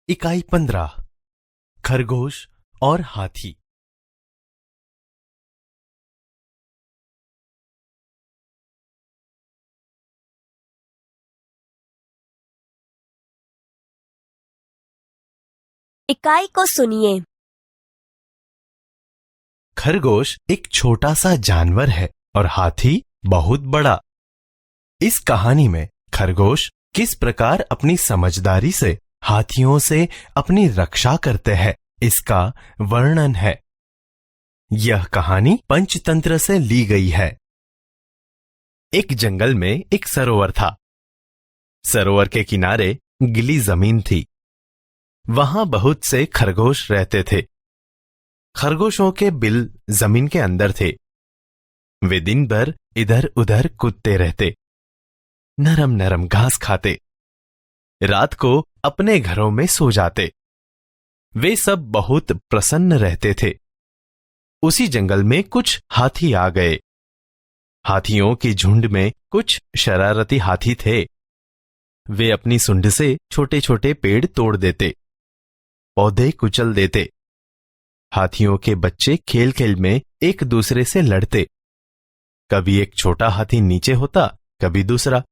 इकाई 15 खरगोश और हाथी। इकाई को सुनिए। खरगोश एक छोटा सा जानवर है और हाथी बहुत बड़ा। इस कहानी में खरगोश किस प्रकार अपनी समझदारी से हाथियों से अपनी रक्षा करते हैं, इसका वर्णन है। यह कहानी पंचतंत्र से ली गई है। एक जंगल में एक सरोवर था। सरोवर के किनारे गीली जमीन थी। वहां बहुत से खरगोश रहते थे। खरगोशों के बिल जमीन के अंदर थे। वे दिन भर इधर उधर कूदते रहते, नरम नरम घास खाते, रात को अपने घरों में सो जाते। वे सब बहुत प्रसन्न रहते थे। उसी जंगल में कुछ हाथी आ गए। हाथियों की झुंड में कुछ शरारती हाथी थे। वे अपनी सूंड से छोटे छोटे पेड़ तोड़ देते, पौधे कुचल देते। हाथियों के बच्चे खेल खेल में एक दूसरे से लड़ते। कभी एक छोटा हाथी नीचे होता, कभी दूसरा।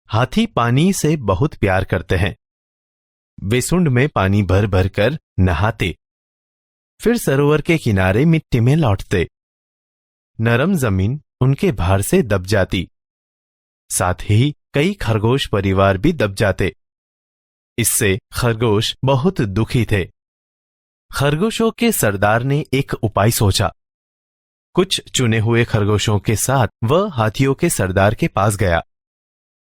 हाथी पानी से बहुत प्यार करते हैं। वे सूंड में पानी भर भर कर नहाते, फिर सरोवर के किनारे मिट्टी में लौटते। नरम जमीन उनके भार से दब जाती। साथ ही कई खरगोश परिवार भी दब जाते। इससे खरगोश बहुत दुखी थे। खरगोशों के सरदार ने एक उपाय सोचा। कुछ चुने हुए खरगोशों के साथ वह हाथियों के सरदार के पास गया।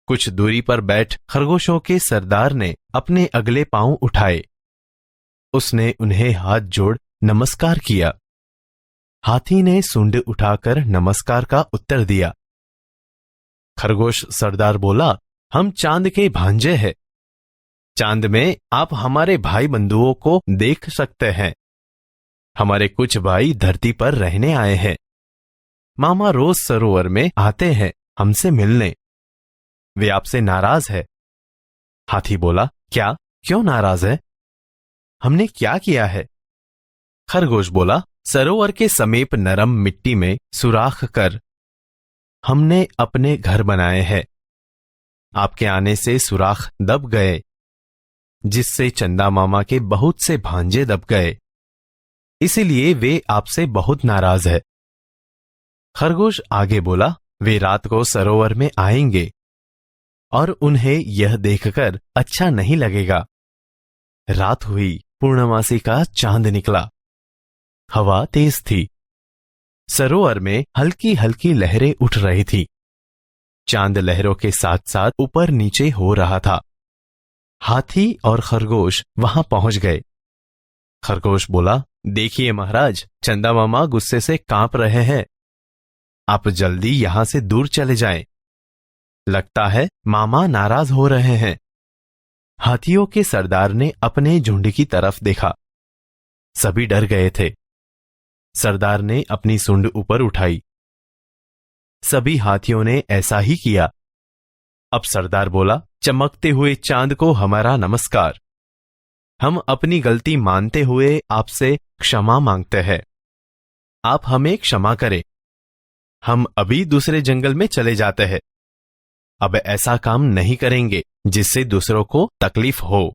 कुछ दूरी पर बैठ खरगोशों के सरदार ने अपने अगले पांव उठाए। उसने उन्हें हाथ जोड़ नमस्कार किया। हाथी ने सूंड उठाकर नमस्कार का उत्तर दिया। खरगोश सरदार बोला, हम चांद के भांजे हैं। चांद में आप हमारे भाई बंधुओं को देख सकते हैं। हमारे कुछ भाई धरती पर रहने आए हैं। मामा रोज सरोवर में आते हैं हमसे मिलने। वे आपसे नाराज है। हाथी बोला, क्या? क्यों नाराज है? हमने क्या किया है? खरगोश बोला, सरोवर के समीप नरम मिट्टी में सुराख कर हमने अपने घर बनाए हैं। आपके आने से सुराख दब गए, जिससे चंदा मामा के बहुत से भांजे दब गए। इसीलिए वे आपसे बहुत नाराज है। खरगोश आगे बोला, वे रात को सरोवर में आएंगे और उन्हें यह देखकर अच्छा नहीं लगेगा। रात हुई, पूर्णमासी का चांद निकला। हवा तेज थी। सरोवर में हल्की हल्की लहरें उठ रही थी। चांद लहरों के साथ साथ ऊपर नीचे हो रहा था। हाथी और खरगोश वहां पहुंच गए। खरगोश बोला, देखिए महाराज, चंदा मामा गुस्से से कांप रहे हैं। आप जल्दी यहां से दूर चले जाएं। लगता है मामा नाराज हो रहे हैं। हाथियों के सरदार ने अपने झुंड की तरफ देखा। सभी डर गए थे। सरदार ने अपनी सूंड ऊपर उठाई। सभी हाथियों ने ऐसा ही किया। अब सरदार बोला, चमकते हुए चांद को हमारा नमस्कार। हम अपनी गलती मानते हुए आपसे क्षमा मांगते हैं। आप हमें क्षमा करें। हम अभी दूसरे जंगल में चले जाते हैं। अब ऐसा काम नहीं करेंगे जिससे दूसरों को तकलीफ हो।